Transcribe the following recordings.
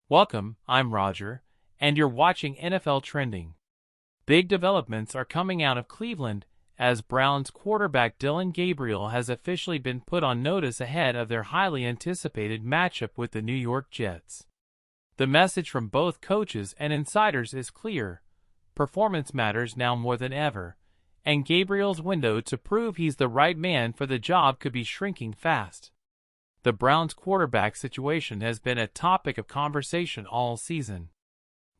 Welcome, I'm Roger, and you're watching NFL Trending. Big developments are coming out of Cleveland as Browns quarterback Dillon Gabriel has officially been put on notice ahead of their highly anticipated matchup with the New York Jets. The message from both coaches and insiders is clear: performance matters now more than ever, and Gabriel's window to prove he's the right man for the job could be shrinking fast. The Browns' quarterback situation has been a topic of conversation all season.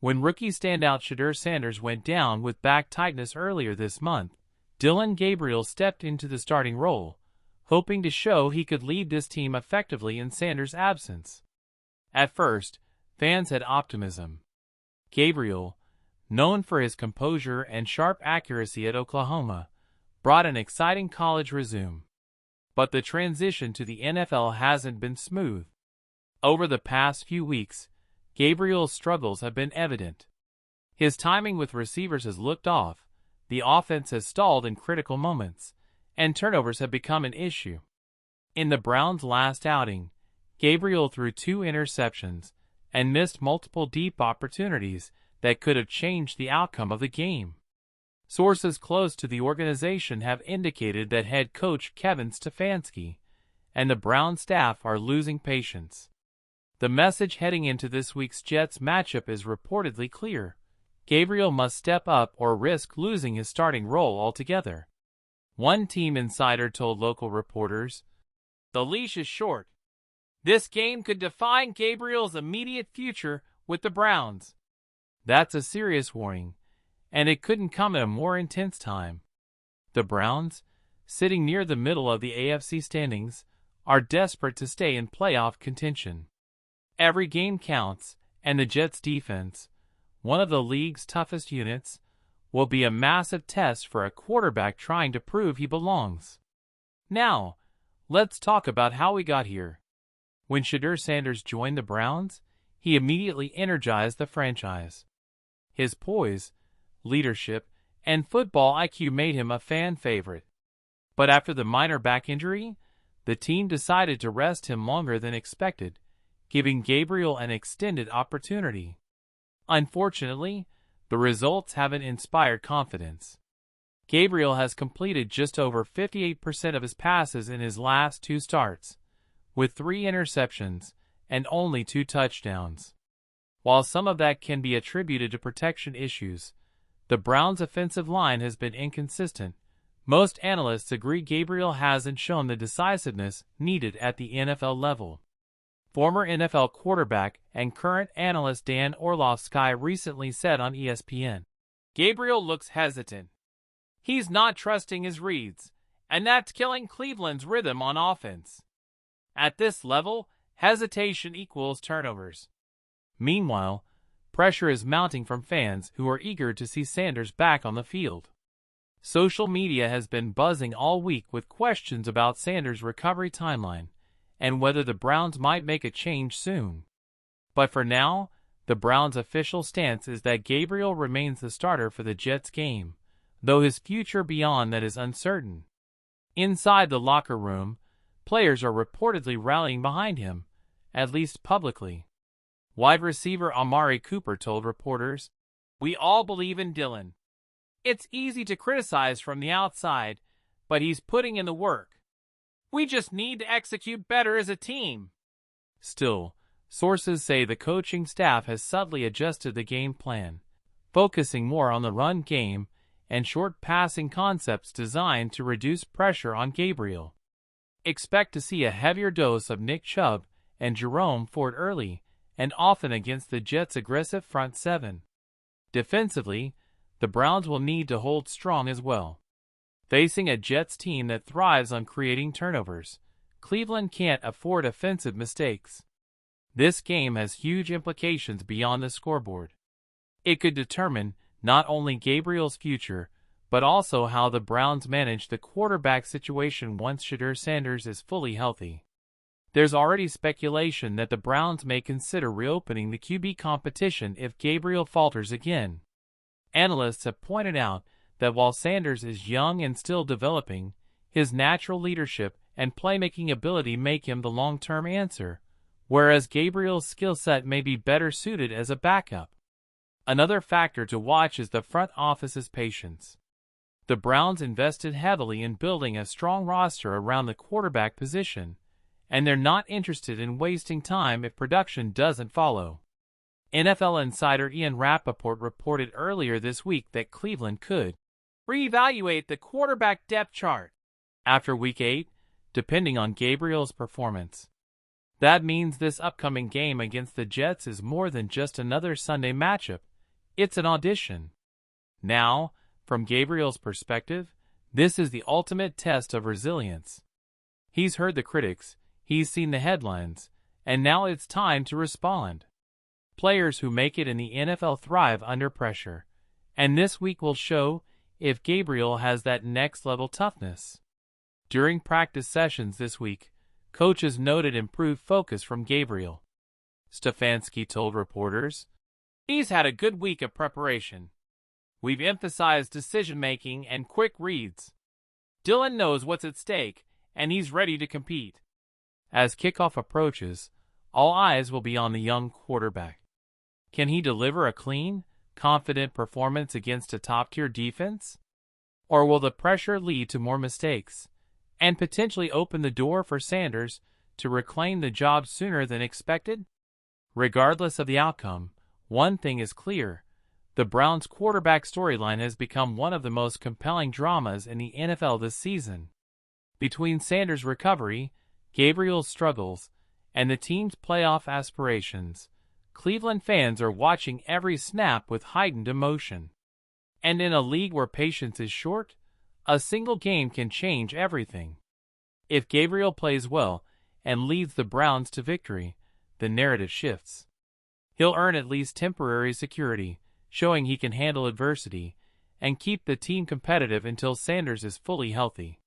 When rookie standout Shedeur Sanders went down with back tightness earlier this month, Dillon Gabriel stepped into the starting role, hoping to show he could lead this team effectively in Sanders' absence. At first, fans had optimism. Gabriel, known for his composure and sharp accuracy at Oklahoma, brought an exciting college resume. But the transition to the NFL hasn't been smooth. Over the past few weeks, Gabriel's struggles have been evident. His timing with receivers has looked off, the offense has stalled in critical moments, and turnovers have become an issue. In the Browns' last outing, Gabriel threw 2 interceptions and missed multiple deep opportunities that could have changed the outcome of the game. Sources close to the organization have indicated that head coach Kevin Stefanski and the Browns staff are losing patience. The message heading into this week's Jets matchup is reportedly clear: Gabriel must step up or risk losing his starting role altogether. One team insider told local reporters, "The leash is short. This game could define Gabriel's immediate future with the Browns." That's a serious warning, and it couldn't come at a more intense time. The Browns, sitting near the middle of the AFC standings, are desperate to stay in playoff contention. Every game counts, and the Jets' defense, one of the league's toughest units, will be a massive test for a quarterback trying to prove he belongs. Now, let's talk about how we got here. When Shedeur Sanders joined the Browns, he immediately energized the franchise. His poise, leadership, and football IQ made him a fan favorite. But after the minor back injury, the team decided to rest him longer than expected, giving Gabriel an extended opportunity. Unfortunately, the results haven't inspired confidence. Gabriel has completed just over 58% of his passes in his last 2 starts, with 3 interceptions and only 2 touchdowns. While some of that can be attributed to protection issues, the Browns' offensive line has been inconsistent. Most analysts agree Gabriel hasn't shown the decisiveness needed at the NFL level. Former NFL quarterback and current analyst Dan Orlovsky recently said on ESPN, "Gabriel looks hesitant. He's not trusting his reads, and that's killing Cleveland's rhythm on offense. At this level, hesitation equals turnovers." Meanwhile, pressure is mounting from fans who are eager to see Sanders back on the field. Social media has been buzzing all week with questions about Sanders' recovery timeline and whether the Browns might make a change soon. But for now, the Browns' official stance is that Gabriel remains the starter for the Jets game, though his future beyond that is uncertain. Inside the locker room, players are reportedly rallying behind him, at least publicly. Wide receiver Amari Cooper told reporters, "We all believe in Dillon. It's easy to criticize from the outside, but he's putting in the work. We just need to execute better as a team." Still, sources say the coaching staff has subtly adjusted the game plan, focusing more on the run game and short passing concepts designed to reduce pressure on Gabriel. Expect to see a heavier dose of Nick Chubb and Jerome Ford early and often against the Jets' aggressive front 7. Defensively, the Browns will need to hold strong as well. Facing a Jets team that thrives on creating turnovers, Cleveland can't afford offensive mistakes. This game has huge implications beyond the scoreboard. It could determine not only Gabriel's future, but also how the Browns manage the quarterback situation once Shedeur Sanders is fully healthy. There's already speculation that the Browns may consider reopening the QB competition if Gabriel falters again. Analysts have pointed out that while Sanders is young and still developing, his natural leadership and playmaking ability make him the long-term answer, whereas Gabriel's skill set may be better suited as a backup. Another factor to watch is the front office's patience. The Browns invested heavily in building a strong roster around the quarterback position, and they're not interested in wasting time if production doesn't follow. NFL insider Ian Rappaport reported earlier this week that Cleveland could reevaluate the quarterback depth chart after Week 8, depending on Gabriel's performance. That means this upcoming game against the Jets is more than just another Sunday matchup, it's an audition. Now, from Gabriel's perspective, this is the ultimate test of resilience. He's heard the critics, he's seen the headlines, and now it's time to respond. Players who make it in the NFL thrive under pressure, and this week will show if Gabriel has that next-level toughness. During practice sessions this week, coaches noted improved focus from Gabriel. Stefanski told reporters, "He's had a good week of preparation. We've emphasized decision-making and quick reads. Dillon knows what's at stake, and he's ready to compete." As kickoff approaches, all eyes will be on the young quarterback. Can he deliver a clean, confident performance against a top-tier defense? Or will the pressure lead to more mistakes and potentially open the door for Sanders to reclaim the job sooner than expected? Regardless of the outcome, one thing is clear. The Browns quarterback storyline has become one of the most compelling dramas in the NFL this season. Between Sanders' recovery, Gabriel's struggles, and the team's playoff aspirations, Cleveland fans are watching every snap with heightened emotion. And in a league where patience is short, a single game can change everything. If Gabriel plays well and leads the Browns to victory, the narrative shifts. He'll earn at least temporary security, showing he can handle adversity and keep the team competitive until Sanders is fully healthy.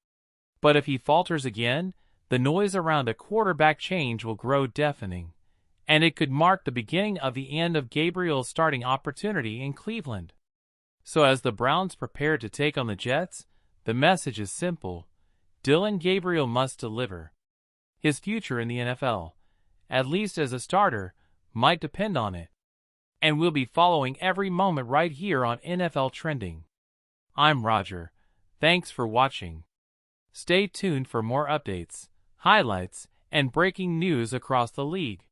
But if he falters again, the noise around a quarterback change will grow deafening, and it could mark the beginning of the end of Gabriel's starting opportunity in Cleveland. So as the Browns prepare to take on the Jets, the message is simple. Dillon Gabriel must deliver. His future in the NFL, at least as a starter, might depend on it. And we'll be following every moment right here on NFL Trending. I'm Roger. Thanks for watching. Stay tuned for more updates, highlights, and breaking news across the league.